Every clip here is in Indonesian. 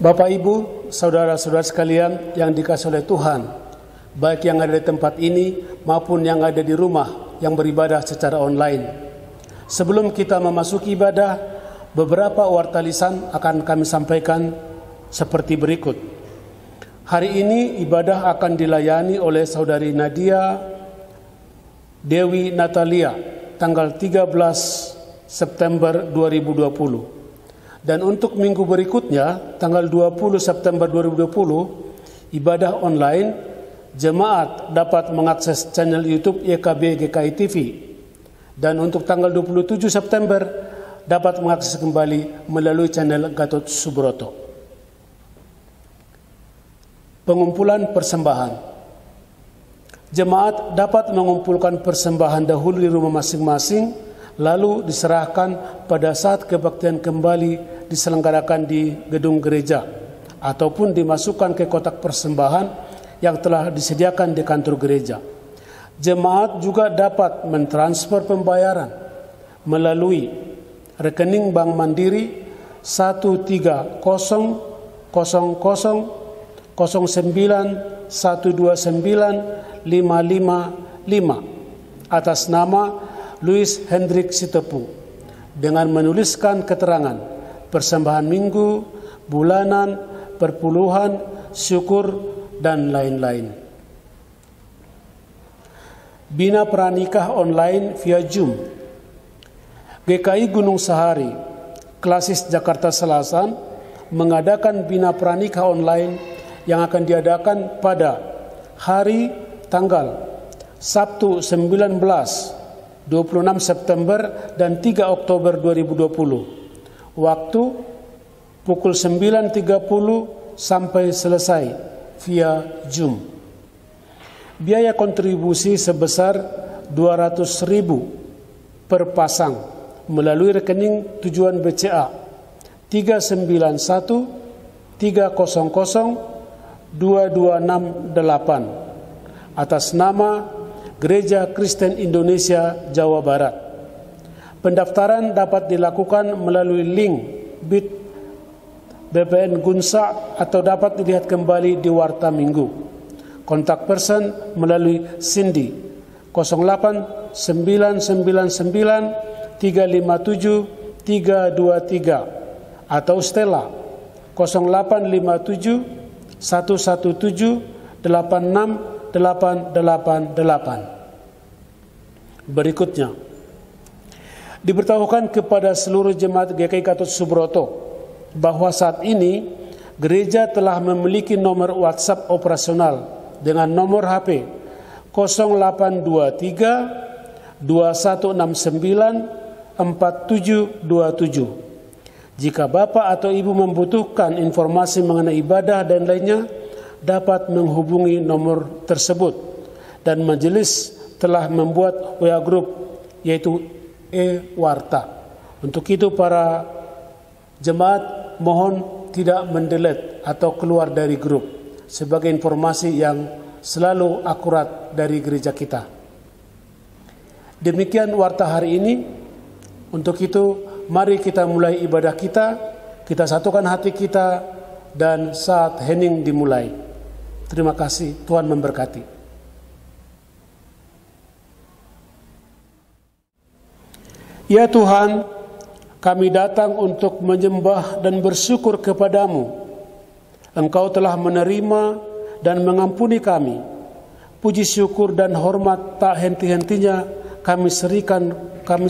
Bapak, Ibu, saudara-saudara sekalian yang dikasihi oleh Tuhan, baik yang ada di tempat ini maupun yang ada di rumah yang beribadah secara online. Sebelum kita memasuki ibadah, beberapa warta lisan akan kami sampaikan seperti berikut. Hari ini ibadah akan dilayani oleh Saudari Nadia Dewi Natalia, tanggal 13 September 2020. Dan untuk minggu berikutnya, tanggal 20 September 2020, ibadah online, jemaat dapat mengakses channel YouTube YKB GKI TV. Dan untuk tanggal 27 September, dapat mengakses kembali melalui channel Gatot Subroto. Pengumpulan persembahan. Jemaat dapat mengumpulkan persembahan dahulu di rumah masing-masing, lalu diserahkan pada saat kebaktian kembali diselenggarakan di gedung gereja ataupun dimasukkan ke kotak persembahan yang telah disediakan di kantor gereja. Jemaat juga dapat mentransfer pembayaran melalui rekening Bank Mandiri 1300009129555 atas nama Louis Hendrik Sitepu, dengan menuliskan keterangan persembahan minggu, bulanan, perpuluhan, syukur, dan lain-lain. Bina pranikah online via Zoom. GKI Gunung Sahari, Klasis Jakarta Selatan, mengadakan bina pranikah online yang akan diadakan pada hari tanggal Sabtu 26 September dan 3 Oktober 2020. Waktu pukul 9.30 sampai selesai via Zoom. Biaya kontribusi sebesar 200.000 per pasang melalui rekening tujuan BCA 39130022668 atas nama Gereja Kristen Indonesia Jawa Barat. Pendaftaran dapat dilakukan melalui link bit BPN Gunsa atau dapat dilihat kembali di Warta Minggu. Kontak person melalui Cindy 08199357323 atau Stella 085711786888. Berikutnya, diberitahukan kepada seluruh jemaat GKI Gatot Subroto bahwa saat ini gereja telah memiliki nomor WhatsApp operasional dengan nomor HP 0823 2169 4727. Jika Bapak atau Ibu membutuhkan informasi mengenai ibadah dan lainnya, dapat menghubungi nomor tersebut, dan majelis telah membuat WA Group yaitu E-Warta. Untuk itu para jemaat mohon tidak mendelete atau keluar dari grup sebagai informasi yang selalu akurat dari gereja kita. Demikian warta hari ini. Untuk itu mari kita mulai ibadah kita satukan hati kita, dan saat hening dimulai. Terima kasih, Tuhan memberkati. Ya Tuhan, kami datang untuk menyembah dan bersyukur kepadamu. Engkau telah menerima dan mengampuni kami. Puji syukur dan hormat tak henti-hentinya kami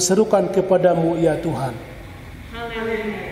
serukan kepadamu ya Tuhan. Haleluya.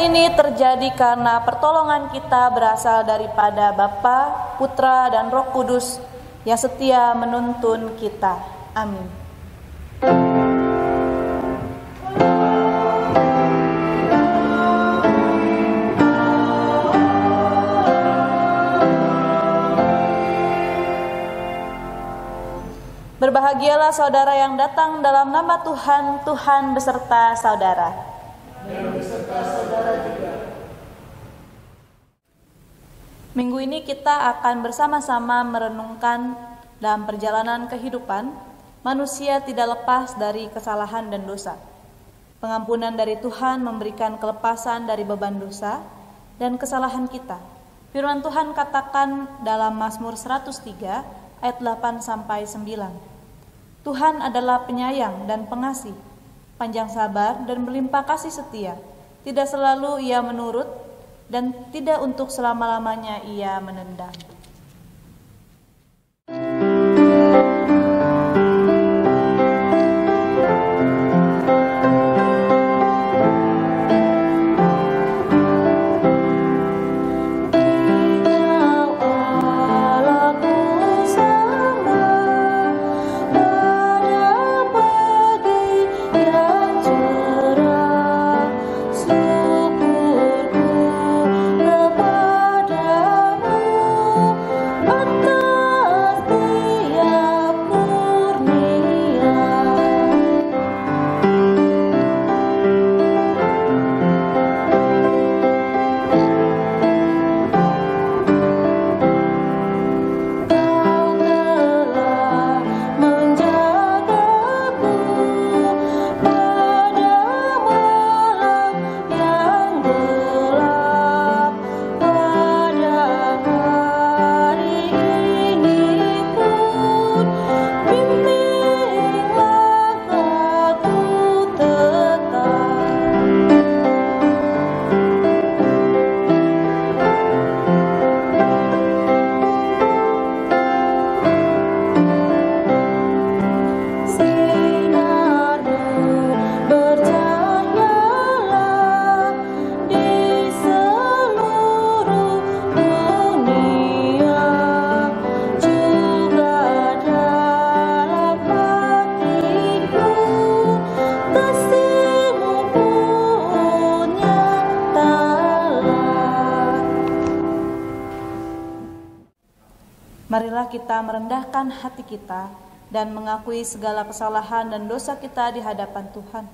ini terjadi karena pertolongan kita berasal daripada Bapa, Putra, dan Roh Kudus yang setia menuntun kita. Amin. Berbahagialah saudara yang datang dalam nama Tuhan, Tuhan beserta saudara. Dan beserta saudara juga. Minggu ini kita akan bersama-sama merenungkan dalam perjalanan kehidupan, manusia tidak lepas dari kesalahan dan dosa. Pengampunan dari Tuhan memberikan kelepasan dari beban dosa dan kesalahan kita. Firman Tuhan katakan dalam Mazmur 103 ayat 8-9. Tuhan adalah penyayang dan pengasih, panjang sabar dan berlimpah kasih setia. Tidak selalu ia menurut dan tidak untuk selama-lamanya ia menendang. Marilah kita merendahkan hati kita dan mengakui segala kesalahan dan dosa kita di hadapan Tuhan.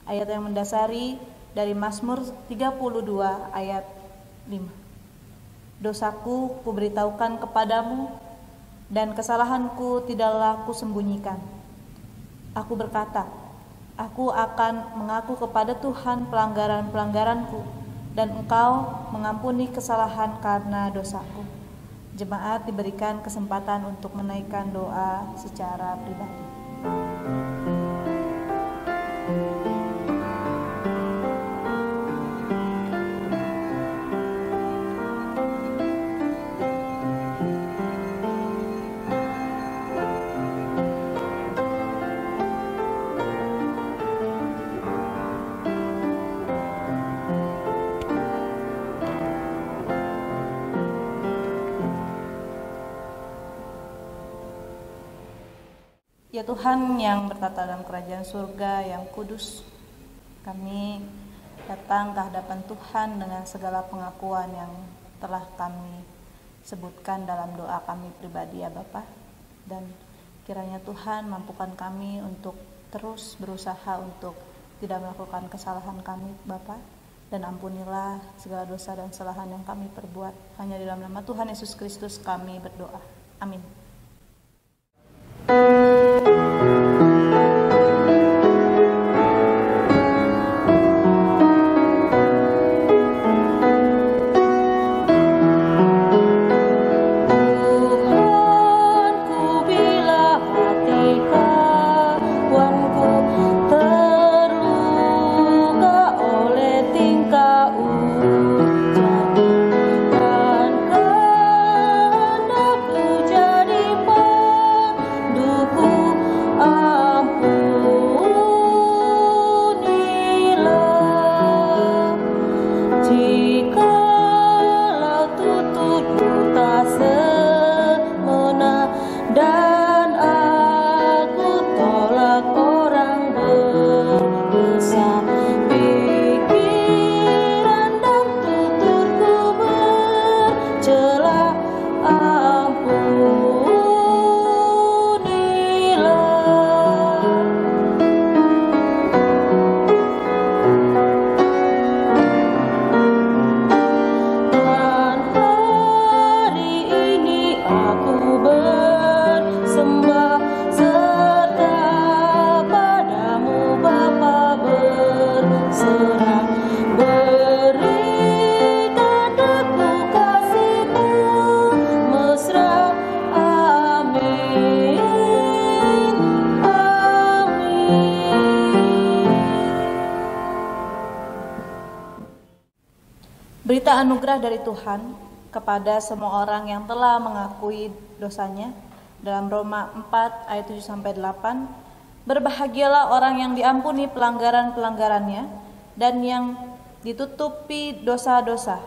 Ayat yang mendasari dari Mazmur 32 ayat 5. Dosaku kuberitahukan kepadamu dan kesalahanku tidaklah kusembunyikan. Aku berkata, aku akan mengaku kepada Tuhan pelanggaran-pelanggaranku dan Engkau mengampuni kesalahan karena dosaku. Jemaat diberikan kesempatan untuk menaikkan doa secara pribadi. Ya Tuhan yang bertata dalam kerajaan surga yang kudus, kami datang ke hadapan Tuhan dengan segala pengakuan yang telah kami sebutkan dalam doa kami pribadi ya Bapa. Dan kiranya Tuhan mampukan kami untuk terus berusaha untuk tidak melakukan kesalahan kami Bapa. Dan ampunilah segala dosa dan kesalahan yang kami perbuat. Hanya di dalam nama Tuhan Yesus Kristus kami berdoa. Amin. Jadi Berita anugerah dari Tuhan kepada semua orang yang telah mengakui dosanya. Dalam Roma 4 ayat 7-8, berbahagialah orang yang diampuni pelanggaran-pelanggarannya dan yang ditutupi dosa-dosa.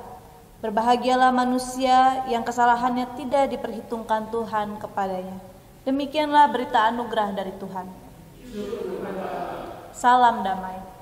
Berbahagialah manusia yang kesalahannya tidak diperhitungkan Tuhan kepadanya. Demikianlah berita anugerah dari Tuhan. Salam damai.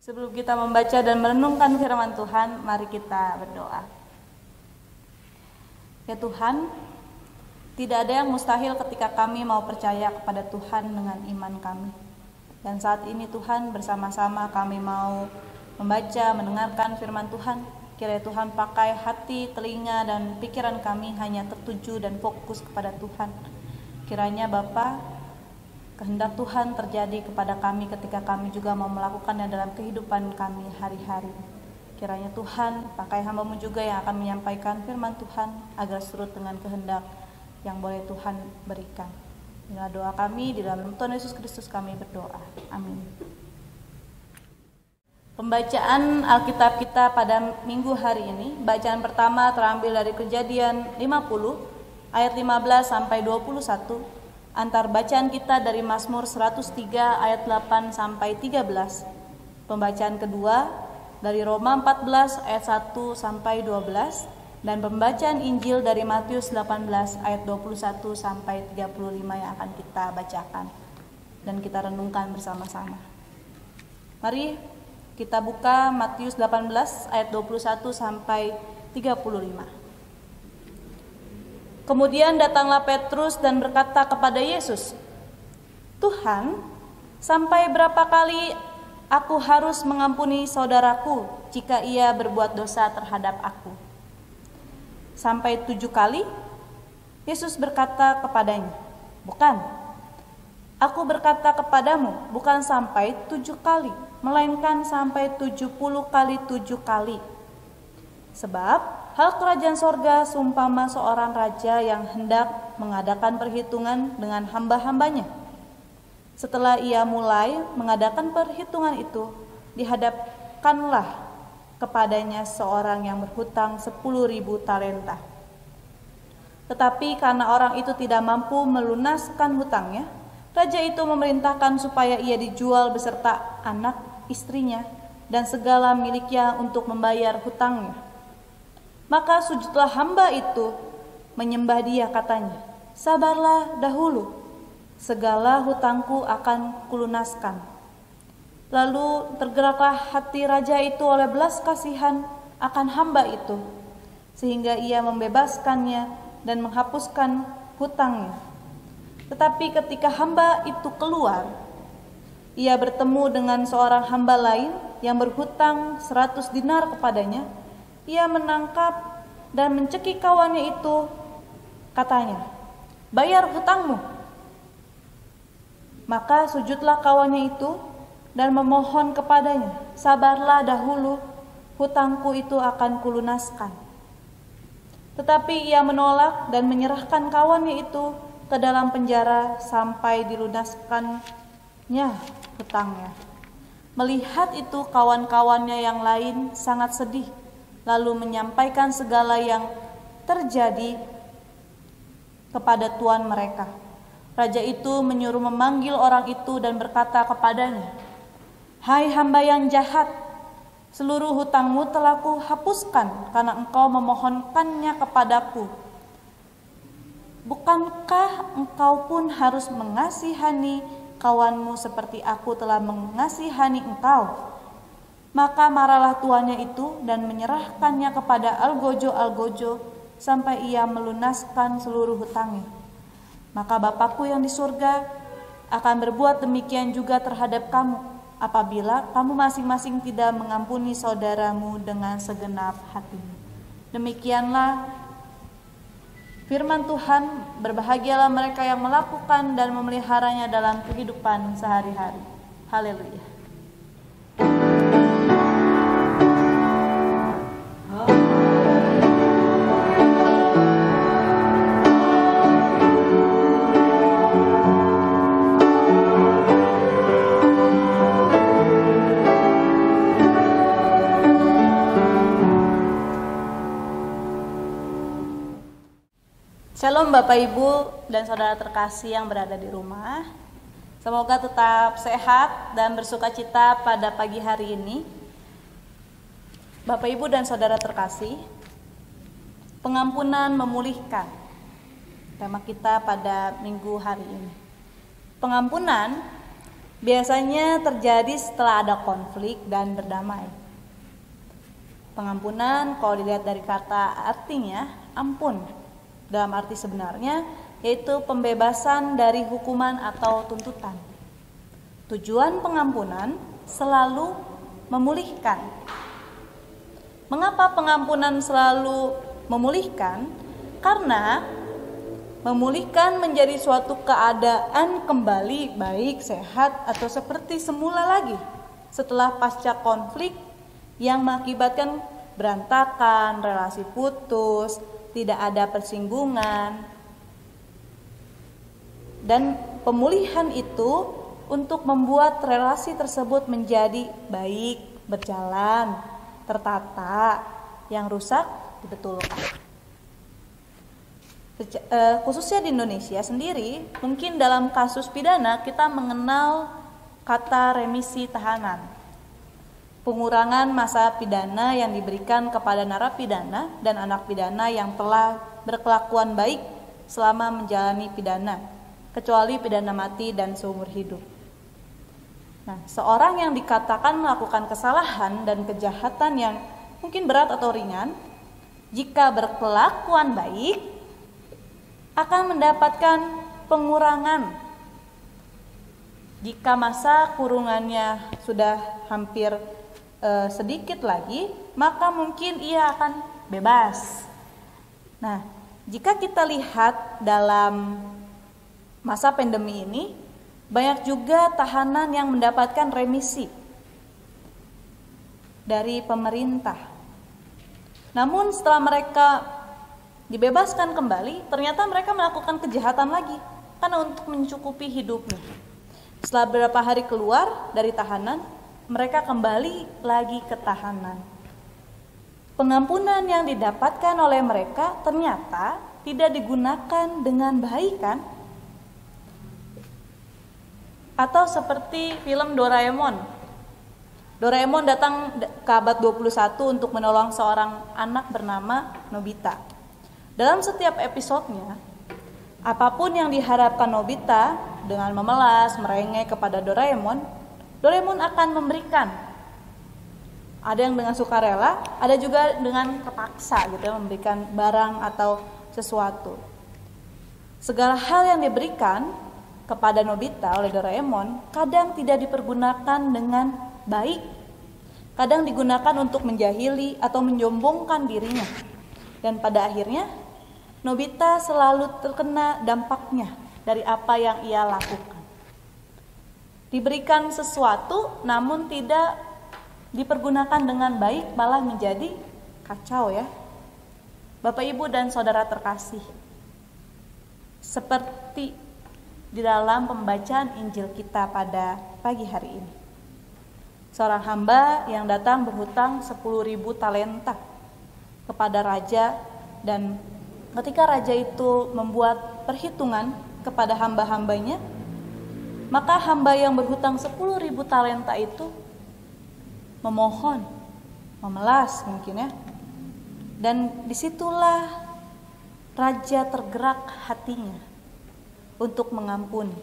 Sebelum kita membaca dan merenungkan firman Tuhan, mari kita berdoa. Ya Tuhan, tidak ada yang mustahil ketika kami mau percaya kepada Tuhan dengan iman kami. Dan saat ini Tuhan, bersama-sama kami mau membaca, mendengarkan firman Tuhan. Kiranya Tuhan pakai hati, telinga, dan pikiran kami hanya tertuju dan fokus kepada Tuhan. Kiranya Bapa, kehendak Tuhan terjadi kepada kami ketika kami juga mau melakukannya dalam kehidupan kami hari-hari. Kiranya Tuhan pakai hamba-Mu juga yang akan menyampaikan firman Tuhan agar surut dengan kehendak yang boleh Tuhan berikan. Inilah doa kami, di dalam Tuhan Yesus Kristus kami berdoa. Amin. Pembacaan Alkitab kita pada minggu hari ini, bacaan pertama terambil dari Kejadian 50 ayat 15 sampai 21. Antar bacaan kita dari Mazmur 103 ayat 8 sampai 13. Pembacaan kedua dari Roma 14 ayat 1 sampai 12 dan pembacaan Injil dari Matius 18 ayat 21 sampai 35 yang akan kita bacakan dan kita renungkan bersama-sama. Mari kita buka Matius 18 ayat 21 sampai 35. Kemudian datanglah Petrus dan berkata kepada Yesus, "Tuhan, sampai berapa kali aku harus mengampuni saudaraku jika ia berbuat dosa terhadap aku? Sampai 7 kali?" Yesus berkata kepadanya, "Bukan, Aku berkata kepadamu, bukan sampai 7 kali, melainkan sampai 70 kali 7 kali. Sebab hal kerajaan sorga seumpama seorang raja yang hendak mengadakan perhitungan dengan hamba-hambanya. Setelah ia mulai mengadakan perhitungan itu, dihadapkanlah kepadanya seorang yang berhutang 10.000 talenta. Tetapi karena orang itu tidak mampu melunaskan hutangnya, raja itu memerintahkan supaya ia dijual beserta anak, istrinya, dan segala miliknya untuk membayar hutangnya. Maka sujudlah hamba itu menyembah dia, katanya, sabarlah dahulu, segala hutangku akan kulunaskan. Lalu tergeraklah hati raja itu oleh belas kasihan akan hamba itu, sehingga ia membebaskannya dan menghapuskan hutangnya. Tetapi ketika hamba itu keluar, ia bertemu dengan seorang hamba lain yang berhutang 100 dinar kepadanya. Ia menangkap dan mencekik kawannya itu, katanya, bayar hutangmu. Maka sujudlah kawannya itu dan memohon kepadanya, sabarlah dahulu, hutangku itu akan kulunaskan. Tetapi ia menolak dan menyerahkan kawannya itu ke dalam penjara sampai dilunaskannya hutangnya. Melihat itu kawan-kawannya yang lain sangat sedih, lalu menyampaikan segala yang terjadi kepada tuan mereka. Raja itu menyuruh memanggil orang itu dan berkata kepadanya, hai hamba yang jahat, seluruh hutangmu telah kuhapuskan karena engkau memohonkannya kepadaku. Bukankah engkau pun harus mengasihani kawanmu seperti aku telah mengasihani engkau? Maka marahlah tuannya itu dan menyerahkannya kepada algojo-algojo sampai ia melunaskan seluruh hutangnya. Maka Bapakku yang di surga akan berbuat demikian juga terhadap kamu, apabila kamu masing-masing tidak mengampuni saudaramu dengan segenap hatimu. Demikianlah firman Tuhan. Berbahagialah mereka yang melakukan dan memeliharanya dalam kehidupan sehari-hari. Haleluya. Shalom Bapak Ibu dan Saudara terkasih yang berada di rumah. Semoga tetap sehat dan bersukacita pada pagi hari ini. Bapak Ibu dan Saudara terkasih, pengampunan memulihkan. Tema kita pada minggu hari ini. Pengampunan biasanya terjadi setelah ada konflik dan berdamai. Pengampunan kalau dilihat dari kata artinya, ampun. Dalam arti sebenarnya yaitu pembebasan dari hukuman atau tuntutan. Tujuan pengampunan selalu memulihkan. Mengapa pengampunan selalu memulihkan? Karena memulihkan menjadi suatu keadaan kembali baik, sehat, atau seperti semula lagi setelah pasca konflik yang mengakibatkan berantakan, relasi putus, tidak ada persinggungan. Dan pemulihan itu untuk membuat relasi tersebut menjadi baik, berjalan, tertata, yang rusak dibetulkan. Khususnya di Indonesia sendiri, mungkin dalam kasus pidana kita mengenal kata remisi tahanan. Pengurangan masa pidana yang diberikan kepada narapidana dan anak pidana yang telah berkelakuan baik selama menjalani pidana, kecuali pidana mati dan seumur hidup. Nah, seorang yang dikatakan melakukan kesalahan dan kejahatan yang mungkin berat atau ringan, jika berkelakuan baik, akan mendapatkan pengurangan. Jika masa kurungannya sudah hampir sedikit lagi, maka mungkin ia akan bebas. Nah, jika kita lihat dalam masa pandemi ini, Banyak juga tahanan yang mendapatkan remisi dari pemerintah. Namun setelah mereka dibebaskan kembali, ternyata mereka melakukan kejahatan lagi karena untuk mencukupi hidupnya. Setelah beberapa hari keluar dari tahanan, mereka kembali lagi ke tahanan. Pengampunan yang didapatkan oleh mereka ternyata tidak digunakan dengan baik, kan? Atau seperti film Doraemon. Doraemon datang ke abad 21 untuk menolong seorang anak bernama Nobita. Dalam setiap episodenya, apapun yang diharapkan Nobita dengan memelas, merengek kepada Doraemon, Doraemon akan memberikan. Ada yang dengan sukarela, ada juga dengan terpaksa gitu, memberikan barang atau sesuatu. Segala hal yang diberikan kepada Nobita oleh Doraemon kadang tidak dipergunakan dengan baik. Kadang digunakan untuk menjahili atau menyombongkan dirinya. Dan pada akhirnya Nobita selalu terkena dampaknya dari apa yang ia lakukan. Diberikan sesuatu namun tidak dipergunakan dengan baik, malah menjadi kacau ya. Bapak, Ibu, dan saudara terkasih, seperti di dalam pembacaan Injil kita pada pagi hari ini, seorang hamba yang datang berhutang 10.000 talenta kepada raja, dan ketika raja itu membuat perhitungan kepada hamba-hambanya, maka hamba yang berhutang 10.000 talenta itu memohon, memelas mungkin ya. Dan disitulah raja tergerak hatinya untuk mengampuni.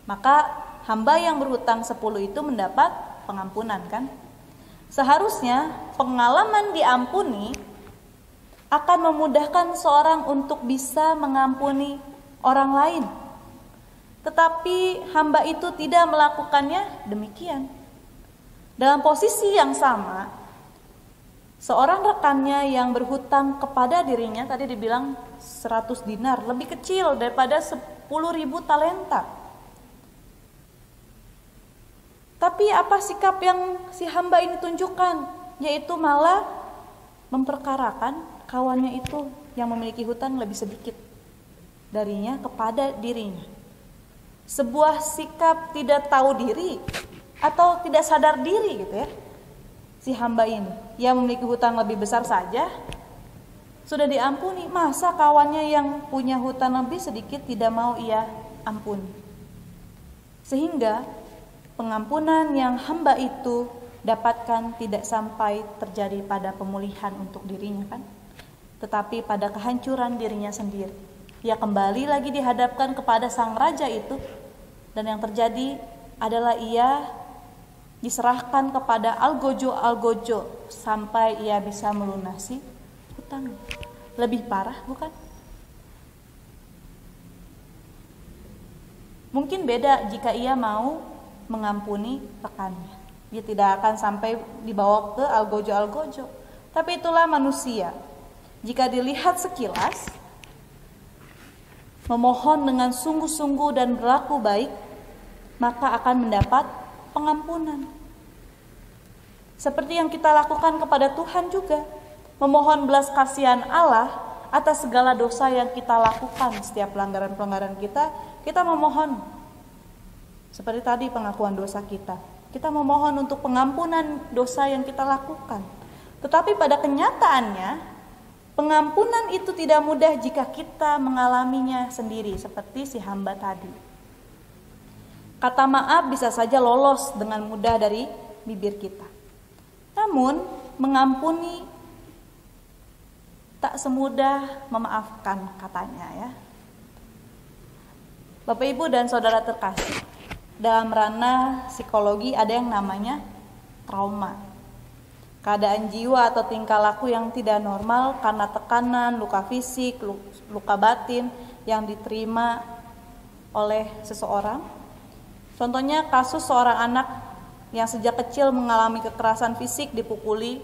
Maka hamba yang berhutang 10 itu mendapat pengampunan, kan? Seharusnya pengalaman diampuni akan memudahkan seorang untuk bisa mengampuni orang lain. Tetapi hamba itu tidak melakukannya demikian. Dalam posisi yang sama, seorang rekannya yang berhutang kepada dirinya, tadi dibilang 100 dinar, lebih kecil daripada 10.000 talenta. Tapi apa sikap yang si hamba ini tunjukkan? Yaitu malah memperkarakan kawannya itu yang memiliki hutang lebih sedikit darinya kepada dirinya. Sebuah sikap tidak tahu diri atau tidak sadar diri gitu ya. Si hamba ini yang memiliki hutang lebih besar saja sudah diampuni, masa kawannya yang punya hutang lebih sedikit tidak mau ia ampuni. Sehingga pengampunan yang hamba itu dapatkan tidak sampai terjadi pada pemulihan untuk dirinya, kan? Tetapi pada kehancuran dirinya sendiri. Ia kembali lagi dihadapkan kepada sang raja itu, dan yang terjadi adalah ia diserahkan kepada algojo sampai ia bisa melunasi hutang. Lebih parah, bukan? Mungkin beda jika ia mau mengampuni rekannya. Dia tidak akan sampai dibawa ke algojo. Tapi itulah manusia. Jika dilihat sekilas, memohon dengan sungguh-sungguh dan berlaku baik, maka akan mendapat pengampunan. Seperti yang kita lakukan kepada Tuhan juga, memohon belas kasihan Allah atas segala dosa yang kita lakukan. Setiap pelanggaran-pelanggaran kita memohon. Seperti tadi pengakuan dosa kita memohon untuk pengampunan dosa yang kita lakukan. Tetapi pada kenyataannya, pengampunan itu tidak mudah jika kita mengalaminya sendiri, seperti si hamba tadi. Kata maaf bisa saja lolos dengan mudah dari bibir kita. Namun, mengampuni tak semudah memaafkan, katanya ya. Bapak, Ibu, dan saudara terkasih, dalam ranah psikologi ada yang namanya trauma. Keadaan jiwa atau tingkah laku yang tidak normal karena tekanan, luka fisik, luka batin yang diterima oleh seseorang. Contohnya kasus seorang anak yang sejak kecil mengalami kekerasan fisik, dipukuli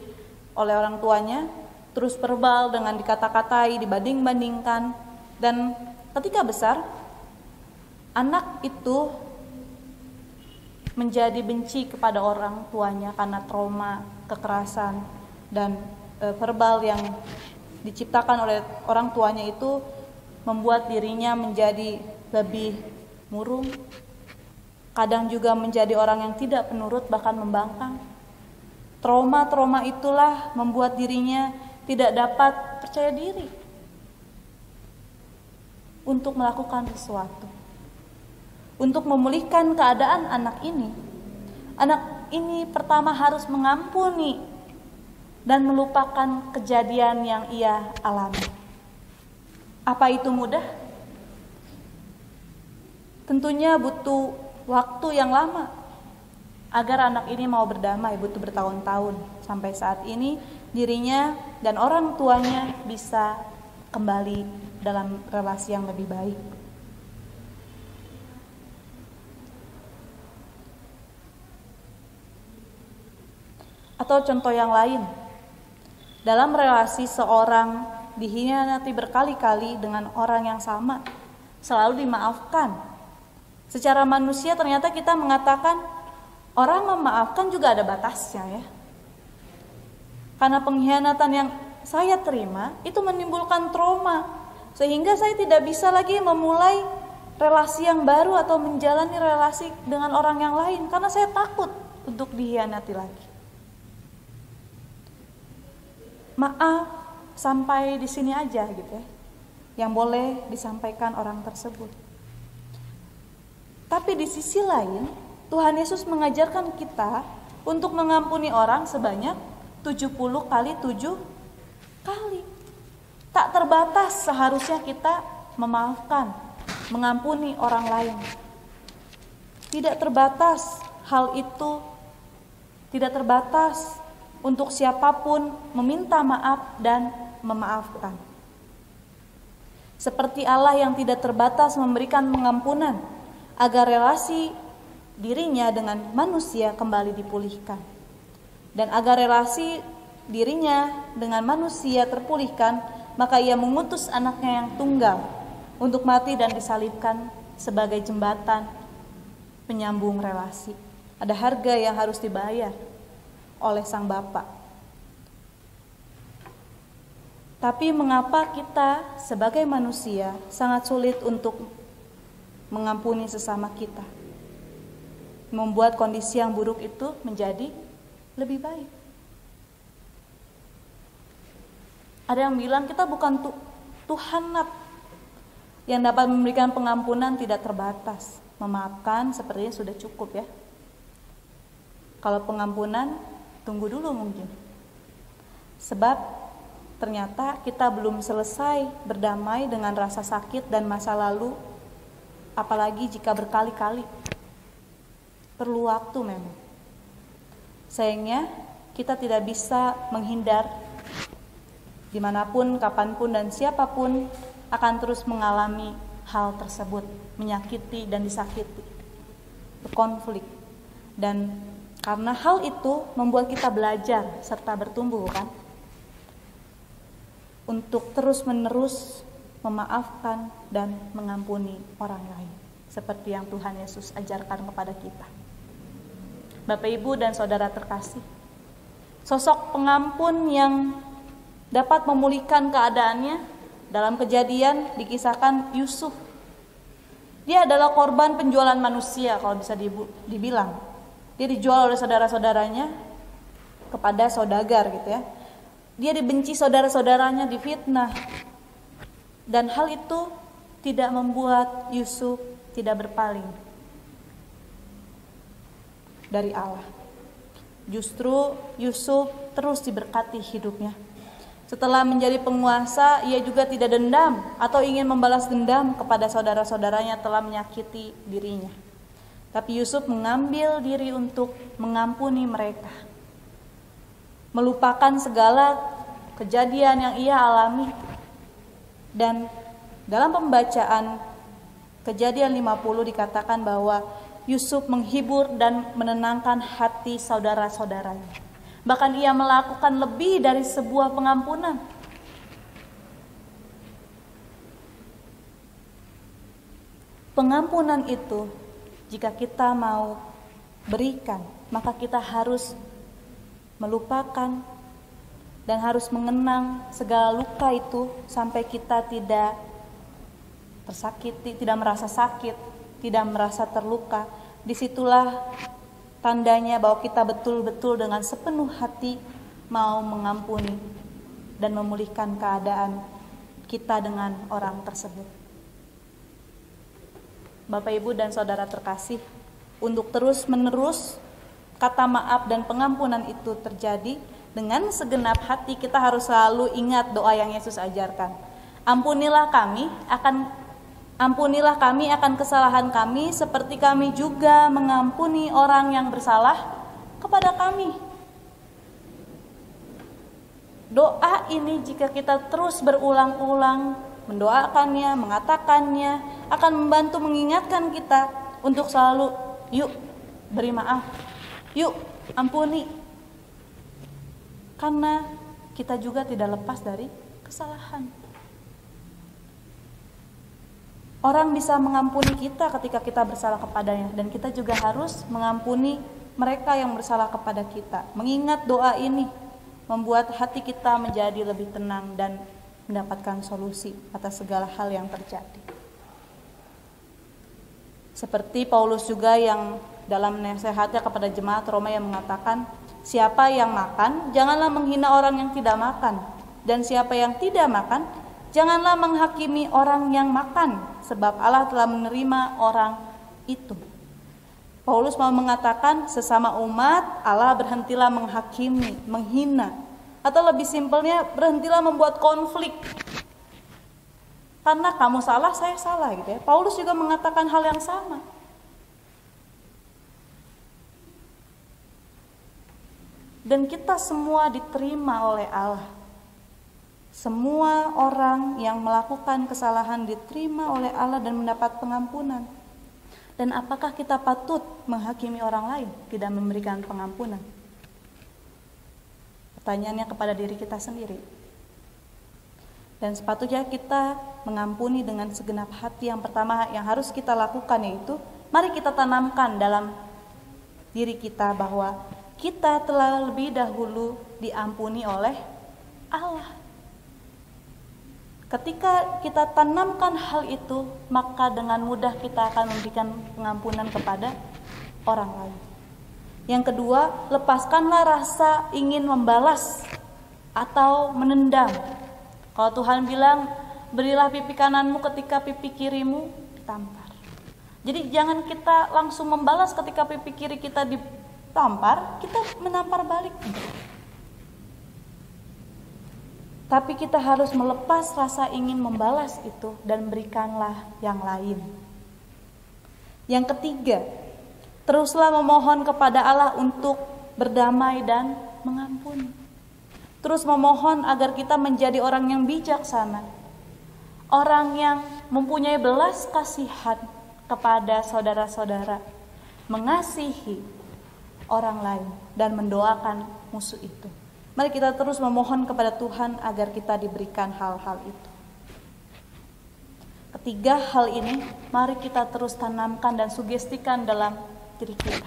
oleh orang tuanya, terus verbal dengan dikata-katai, dibanding-bandingkan, dan ketika besar anak itu menjadi benci kepada orang tuanya karena trauma, kekerasan, dan verbal yang diciptakan oleh orang tuanya itu membuat dirinya menjadi lebih murung, kadang juga menjadi orang yang tidak penurut, bahkan membangkang. Trauma-trauma itulah membuat dirinya tidak dapat percaya diri untuk melakukan sesuatu. Untuk memulihkan keadaan anak ini pertama harus mengampuni dan melupakan kejadian yang ia alami. Apa itu mudah? Tentunya butuh waktu yang lama agar anak ini mau berdamai, butuh bertahun-tahun. Sampai saat ini dirinya dan orang tuanya bisa kembali dalam relasi yang lebih baik. Atau contoh yang lain, dalam relasi seorang dikhianati berkali-kali dengan orang yang sama, selalu dimaafkan. Secara manusia ternyata kita mengatakan orang memaafkan juga ada batasnya ya. Karena pengkhianatan yang saya terima itu menimbulkan trauma, sehingga saya tidak bisa lagi memulai relasi yang baru atau menjalani relasi dengan orang yang lain karena saya takut untuk dikhianati lagi. Maaf sampai di sini aja gitu ya, yang boleh disampaikan orang tersebut. Tapi di sisi lain, Tuhan Yesus mengajarkan kita untuk mengampuni orang sebanyak 70 kali 7 kali. Tak terbatas seharusnya kita memaafkan, mengampuni orang lain. Tidak terbatas hal itu, tidak terbatas untuk siapapun meminta maaf dan memaafkan. Seperti Allah yang tidak terbatas memberikan pengampunan agar relasi dirinya dengan manusia kembali dipulihkan. Dan agar relasi dirinya dengan manusia terpulihkan, maka ia mengutus anaknya yang tunggal untuk mati dan disalibkan sebagai jembatan penyambung relasi. Ada harga yang harus dibayar oleh Sang Bapa. Tapi mengapa kita sebagai manusia sangat sulit untuk mengampuni sesama kita? Membuat kondisi yang buruk itu menjadi lebih baik. Ada yang bilang kita bukan Tuhan yang dapat memberikan pengampunan tidak terbatas. Memaafkan sepertinya sudah cukup ya. Kalau pengampunan tunggu dulu mungkin. Sebab ternyata kita belum selesai berdamai dengan rasa sakit dan masa lalu, apalagi jika berkali-kali. Perlu waktu memang. Sayangnya kita tidak bisa menghindar dimanapun, kapanpun, dan siapapun akan terus mengalami hal tersebut, menyakiti dan disakiti, berkonflik. Dan karena hal itu membuat kita belajar serta bertumbuh kan, untuk terus-menerus memaafkan dan mengampuni orang lain, seperti yang Tuhan Yesus ajarkan kepada kita. Bapak, Ibu, dan Saudara terkasih, sosok pengampun yang dapat memulihkan keadaannya dalam Kejadian dikisahkan Yusuf. Dia adalah korban penjualan manusia kalau bisa dibilang. Dia dijual oleh saudara-saudaranya kepada saudagar gitu ya. Dia dibenci saudara-saudaranya, difitnah. Dan hal itu tidak membuat Yusuf tidak berpaling dari Allah. Justru Yusuf terus diberkati hidupnya. Setelah menjadi penguasa, ia juga tidak dendam atau ingin membalas dendam kepada saudara-saudaranya telah menyakiti dirinya. Tapi Yusuf mengambil diri untuk mengampuni mereka, melupakan segala kejadian yang ia alami. Dan dalam pembacaan Kejadian 50 dikatakan bahwa Yusuf menghibur dan menenangkan hati saudara-saudaranya. Bahkan ia melakukan lebih dari sebuah pengampunan. Pengampunan itu, jika kita mau berikan, maka kita harus melupakan dan harus mengenang segala luka itu sampai kita tidak tersakiti, tidak merasa sakit, tidak merasa terluka. Disitulah tandanya bahwa kita betul-betul dengan sepenuh hati mau mengampuni dan memulihkan keadaan kita dengan orang tersebut. Bapak, Ibu, dan Saudara terkasih, untuk terus-menerus kata maaf dan pengampunan itu terjadi dengan segenap hati, kita harus selalu ingat doa yang Yesus ajarkan. Ampunilah kami akan kesalahan kami seperti kami juga mengampuni orang yang bersalah kepada kami. Doa ini jika kita terus berulang-ulang mendoakannya, mengatakannya, akan membantu mengingatkan kita untuk selalu, yuk beri maaf, yuk ampuni. Karena kita juga tidak lepas dari kesalahan. Orang bisa mengampuni kita ketika kita bersalah kepadanya, dan kita juga harus mengampuni mereka yang bersalah kepada kita. Mengingat doa ini membuat hati kita menjadi lebih tenang dan mendapatkan solusi atas segala hal yang terjadi. Seperti Paulus juga yang dalam nasihatnya kepada jemaat Roma yang mengatakan, siapa yang makan, janganlah menghina orang yang tidak makan, dan siapa yang tidak makan, janganlah menghakimi orang yang makan, sebab Allah telah menerima orang itu. Paulus mau mengatakan, sesama umat Allah berhentilah menghakimi, menghina, atau lebih simpelnya berhentilah membuat konflik. Karena kamu salah, saya salah gitu ya. Paulus juga mengatakan hal yang sama. Dan kita semua diterima oleh Allah. Semua orang yang melakukan kesalahan diterima oleh Allah dan mendapat pengampunan. Dan apakah kita patut menghakimi orang lain, tidak memberikan pengampunan? Pertanyaannya kepada diri kita sendiri. Dan sepatutnya kita mengampuni dengan segenap hati. Yang pertama yang harus kita lakukan yaitu, mari kita tanamkan dalam diri kita bahwa kita telah lebih dahulu diampuni oleh Allah. Ketika kita tanamkan hal itu, maka dengan mudah kita akan memberikan pengampunan kepada orang lain. Yang kedua, lepaskanlah rasa ingin membalas atau menendam. Kalau Tuhan bilang, berilah pipi kananmu ketika pipi kirimu ditampar. Jadi jangan kita langsung membalas ketika pipi kiri kita ditampar, kita menampar balik. Tapi kita harus melepas rasa ingin membalas itu dan berikanlah yang lain. Yang ketiga, teruslah memohon kepada Allah untuk berdamai dan mengampuni. Terus memohon agar kita menjadi orang yang bijaksana, orang yang mempunyai belas kasihan kepada saudara-saudara, mengasihi orang lain dan mendoakan musuh itu. Mari kita terus memohon kepada Tuhan agar kita diberikan hal-hal itu. Ketiga hal ini, mari kita terus tanamkan dan sugestikan dalam diri kita.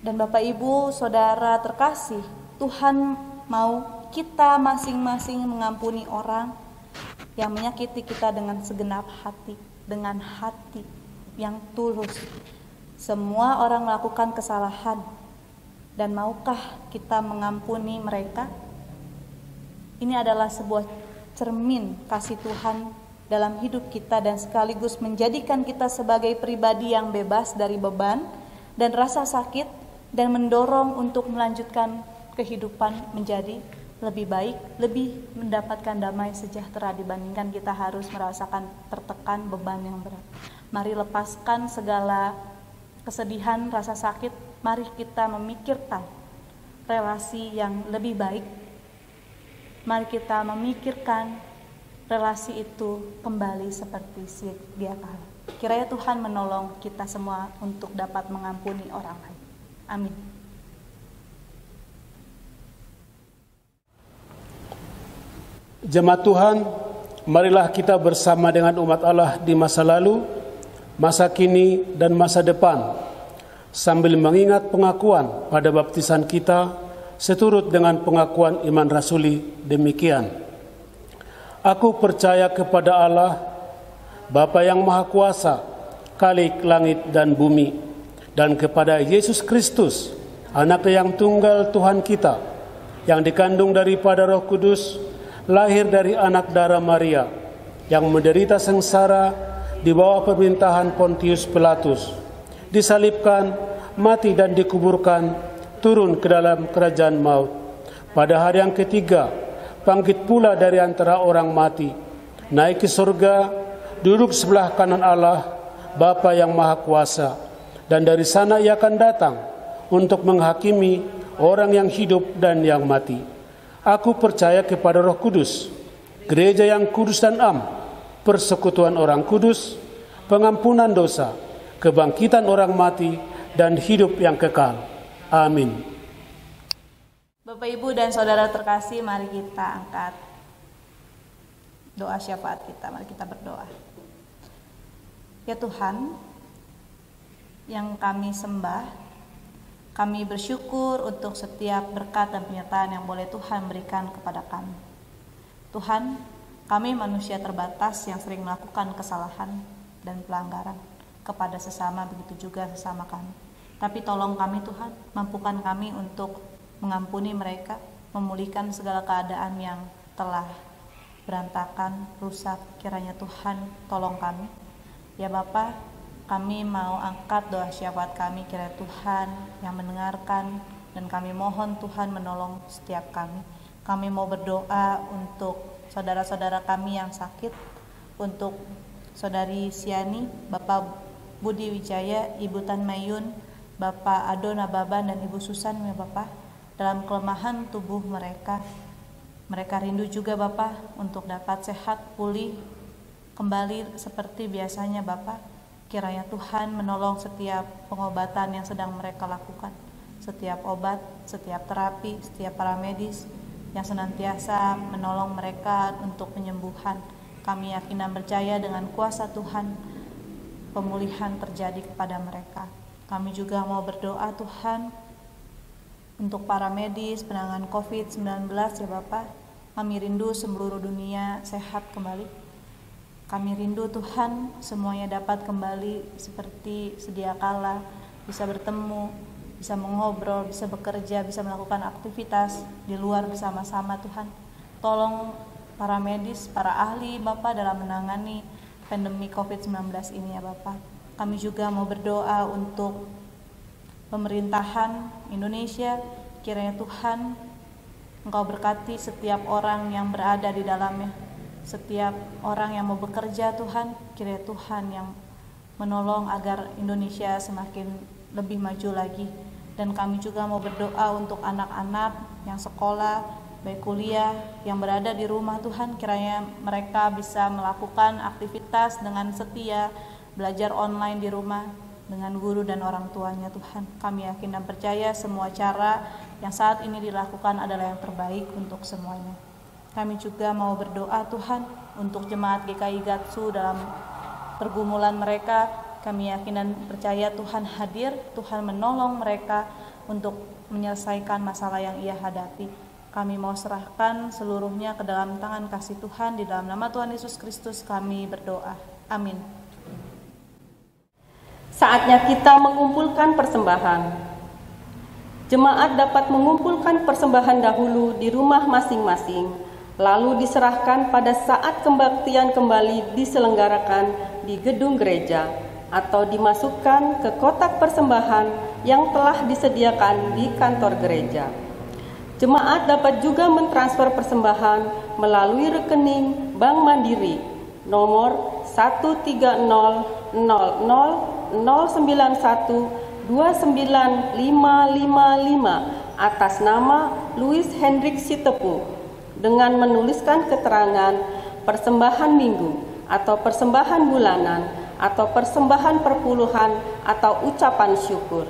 Dan Bapak Ibu, Saudara terkasih, Tuhan mau kita masing-masing mengampuni orang yang menyakiti kita dengan segenap hati, dengan hati yang tulus. Semua orang melakukan kesalahan. Dan maukah kita mengampuni mereka? Ini adalah sebuah cermin kasih Tuhan dalam hidup kita dan sekaligus menjadikan kita sebagai pribadi yang bebas dari beban dan rasa sakit dan mendorong untuk melanjutkan kehidupan menjadi lebih baik, lebih mendapatkan damai sejahtera dibandingkan kita harus merasakan tertekan beban yang berat. Mari lepaskan segala kesedihan, rasa sakit. Mari kita memikirkan relasi yang lebih baik. Mari kita memikirkan relasi itu kembali seperti sedia kala. Kiranya Tuhan menolong kita semua untuk dapat mengampuni orang lain. Amin. Jemaat Tuhan, marilah kita bersama dengan umat Allah di masa lalu masa kini dan masa depan, sambil mengingat pengakuan pada baptisan kita seturut dengan pengakuan iman rasuli demikian. Aku percaya kepada Allah, Bapa yang Maha Kuasa, Khalik langit dan bumi, dan kepada Yesus Kristus, Anak yang tunggal Tuhan kita, yang dikandung daripada Roh Kudus, lahir dari anak darah Maria, yang menderita sengsara di bawah pemerintahan Pontius Pilatus, disalibkan, mati dan dikuburkan, turun ke dalam kerajaan maut. Pada hari yang ketiga, bangkit pula dari antara orang mati, naik ke surga, duduk sebelah kanan Allah, Bapa yang Maha Kuasa, dan dari sana ia akan datang untuk menghakimi orang yang hidup dan yang mati. Aku percaya kepada Roh Kudus, gereja yang kudus dan am, persekutuan orang kudus, pengampunan dosa, kebangkitan orang mati, dan hidup yang kekal. Amin. Bapak, Ibu, dan Saudara terkasih, mari kita angkat doa syafaat kita. Mari kita berdoa. Ya Tuhan, yang kami sembah, kami bersyukur untuk setiap berkat dan penyertaan yang boleh Tuhan berikan kepada kami. Tuhan, kami manusia terbatas yang sering melakukan kesalahan dan pelanggaran kepada sesama, begitu juga sesama kami. Tapi tolong kami Tuhan, mampukan kami untuk mengampuni mereka, memulihkan segala keadaan yang telah berantakan, rusak. Kiranya Tuhan tolong kami. Ya Bapa, kami mau angkat doa syafaat kami, kiranya Tuhan yang mendengarkan, dan kami mohon Tuhan menolong setiap kami. Kami mau berdoa untuk saudara-saudara kami yang sakit, untuk Saudari Siani, Bapak Budi Wijaya, Ibu Tan Mayun, Bapak Adona Baban, dan Ibu Susan, ya Bapak, dalam kelemahan tubuh mereka. Mereka rindu juga Bapak untuk dapat sehat, pulih, kembali seperti biasanya Bapak. Kiranya Tuhan menolong setiap pengobatan yang sedang mereka lakukan, setiap obat, setiap terapi, setiap para medis yang senantiasa menolong mereka untuk penyembuhan. Kami yakin dan percaya dengan kuasa Tuhan, pemulihan terjadi kepada mereka. Kami juga mau berdoa Tuhan untuk para medis penanganan COVID-19, ya Bapak. Kami rindu seluruh dunia sehat kembali. Kami rindu Tuhan semuanya dapat kembali seperti sedia kala, bisa bertemu, bisa mengobrol, bisa bekerja, bisa melakukan aktivitas di luar bersama-sama Tuhan. Tolong para medis, para ahli Bapak dalam menangani pandemi COVID-19 ini ya Bapak. Kami juga mau berdoa untuk pemerintahan Indonesia, kiranya Tuhan Engkau berkati setiap orang yang berada di dalamnya, setiap orang yang mau bekerja Tuhan, kiranya Tuhan yang menolong agar Indonesia semakin lebih maju lagi. Dan kami juga mau berdoa untuk anak-anak yang sekolah, baik kuliah, yang berada di rumah Tuhan, kiranya mereka bisa melakukan aktivitas dengan setia, belajar online di rumah dengan guru dan orang tuanya Tuhan. Kami yakin dan percaya semua cara yang saat ini dilakukan adalah yang terbaik untuk semuanya. Kami juga mau berdoa Tuhan untuk jemaat GKI Gatsu dalam pergumulan mereka. Kami yakin dan percaya Tuhan hadir, Tuhan menolong mereka untuk menyelesaikan masalah yang ia hadapi. Kami mau serahkan seluruhnya ke dalam tangan kasih Tuhan. Di dalam nama Tuhan Yesus Kristus kami berdoa. Amin. Saatnya kita mengumpulkan persembahan. Jemaat dapat mengumpulkan persembahan dahulu di rumah masing-masing, lalu diserahkan pada saat kebaktian kembali diselenggarakan di gedung gereja, atau dimasukkan ke kotak persembahan yang telah disediakan di kantor gereja. Jemaat dapat juga mentransfer persembahan melalui rekening Bank Mandiri nomor 130.091295555 atas nama Louis Hendrik Sitepu dengan menuliskan keterangan persembahan minggu atau persembahan bulanan atau persembahan perpuluhan atau ucapan syukur.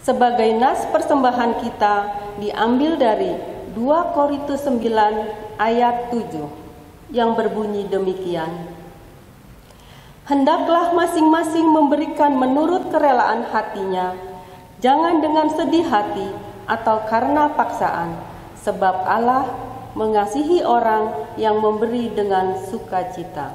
Sebagai nas persembahan kita diambil dari 2 Korintus 9 ayat 7 yang berbunyi demikian. Hendaklah masing-masing memberikan menurut kerelaan hatinya, jangan dengan sedih hati atau karena paksaan, sebab Allah mengasihi orang yang memberi dengan sukacita.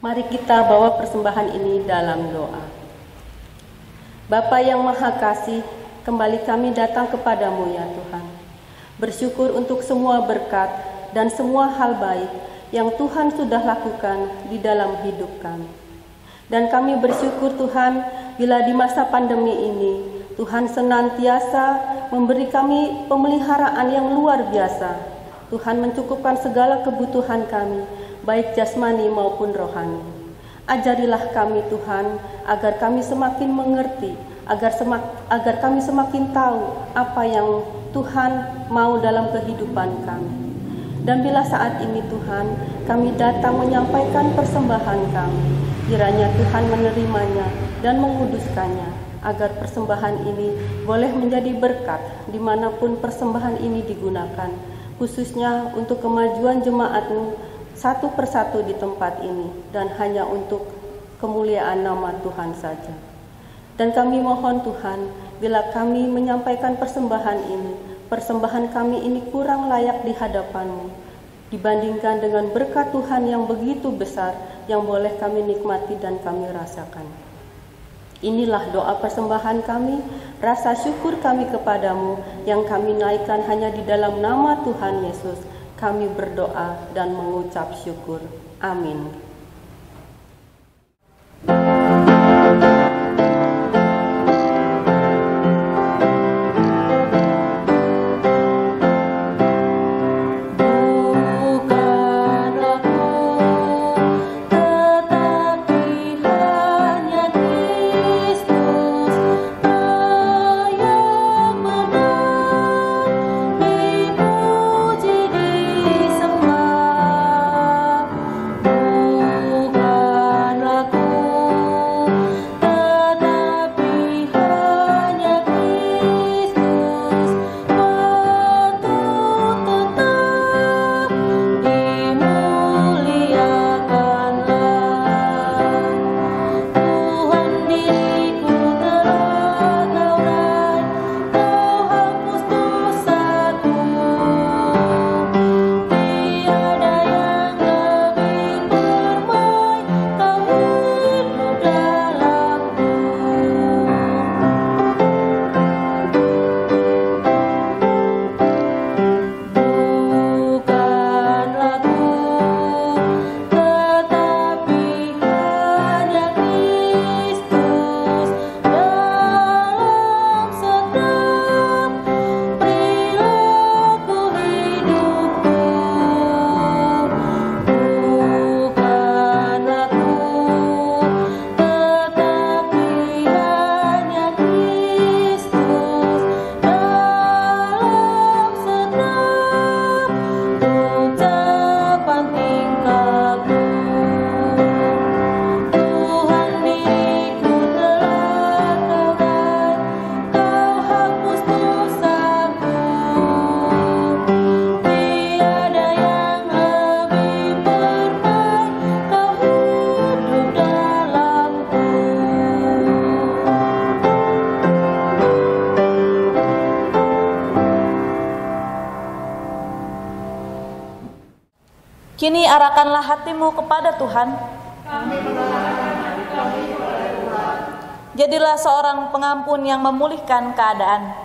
Mari kita bawa persembahan ini dalam doa. Bapa yang Maha Kasih, kembali kami datang kepadamu ya Tuhan. Bersyukur untuk semua berkat dan semua hal baik yang Tuhan sudah lakukan di dalam hidup kami. Dan kami bersyukur Tuhan, bila di masa pandemi ini, Tuhan senantiasa memberi kami pemeliharaan yang luar biasa. Tuhan mencukupkan segala kebutuhan kami, baik jasmani maupun rohani. Ajarilah kami Tuhan, agar kami semakin mengerti, agar kami semakin tahu apa yang Tuhan mau dalam kehidupan kami. Dan bila saat ini Tuhan, kami datang menyampaikan persembahan kami, kiranya Tuhan menerimanya dan menguduskannya, agar persembahan ini boleh menjadi berkat dimanapun persembahan ini digunakan, khususnya untuk kemajuan jemaat-Mu satu persatu di tempat ini, dan hanya untuk kemuliaan nama Tuhan saja. Dan kami mohon Tuhan, bila kami menyampaikan persembahan kami ini kurang layak di hadapan-Mu, dibandingkan dengan berkat Tuhan yang begitu besar, yang boleh kami nikmati dan kami rasakan. Inilah doa persembahan kami, rasa syukur kami kepadamu, yang kami naikkan hanya di dalam nama Tuhan Yesus. Kami berdoa dan mengucap syukur. Amin. Oh Kini arahkanlah hatimu kepada Tuhan. Jadilah seorang pengampun yang memulihkan keadaan.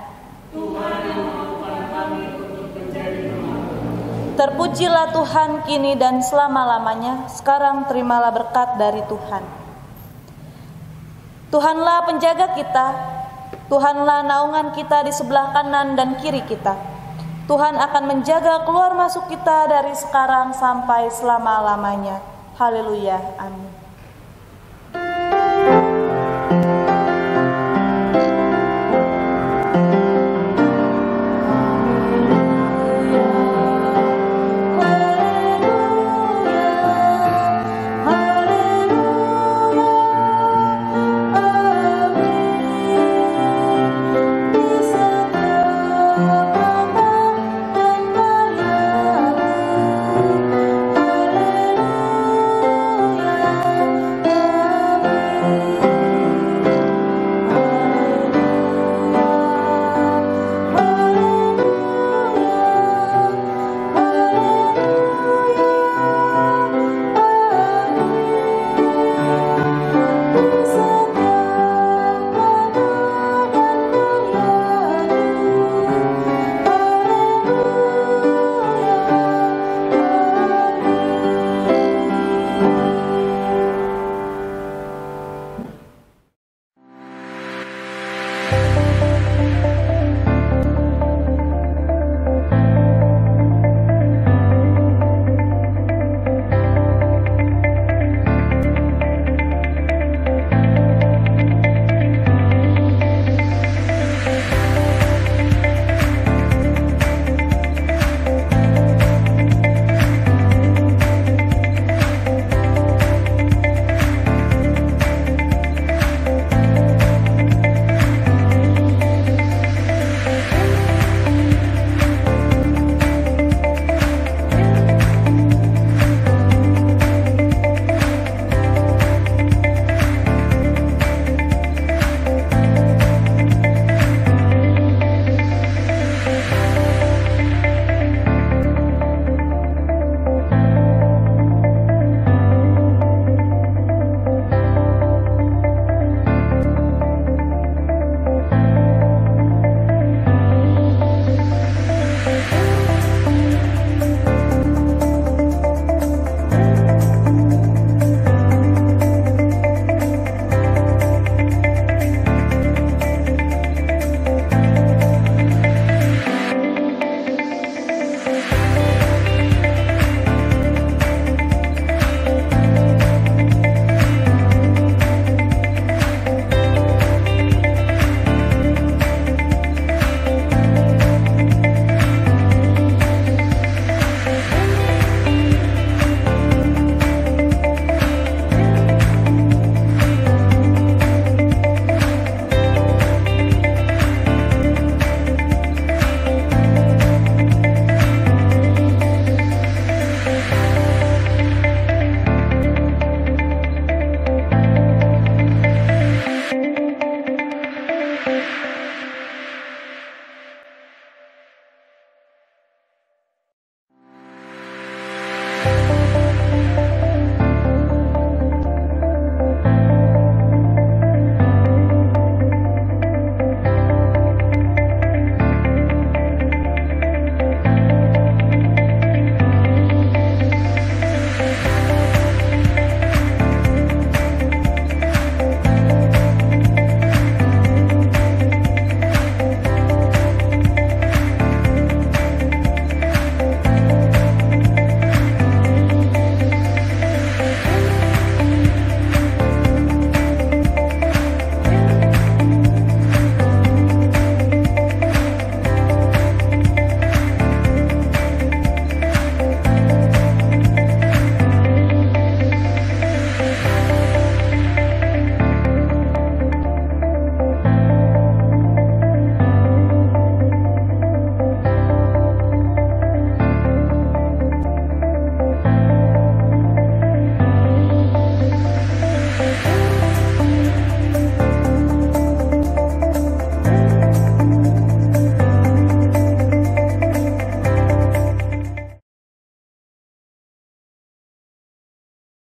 Terpujilah Tuhan kini dan selama-lamanya. Sekarang terimalah berkat dari Tuhan. Tuhanlah penjaga kita. Tuhanlah naungan kita di sebelah kanan dan kiri kita. Tuhan akan menjaga keluar masuk kita dari sekarang sampai selama-lamanya. Haleluya. Amin.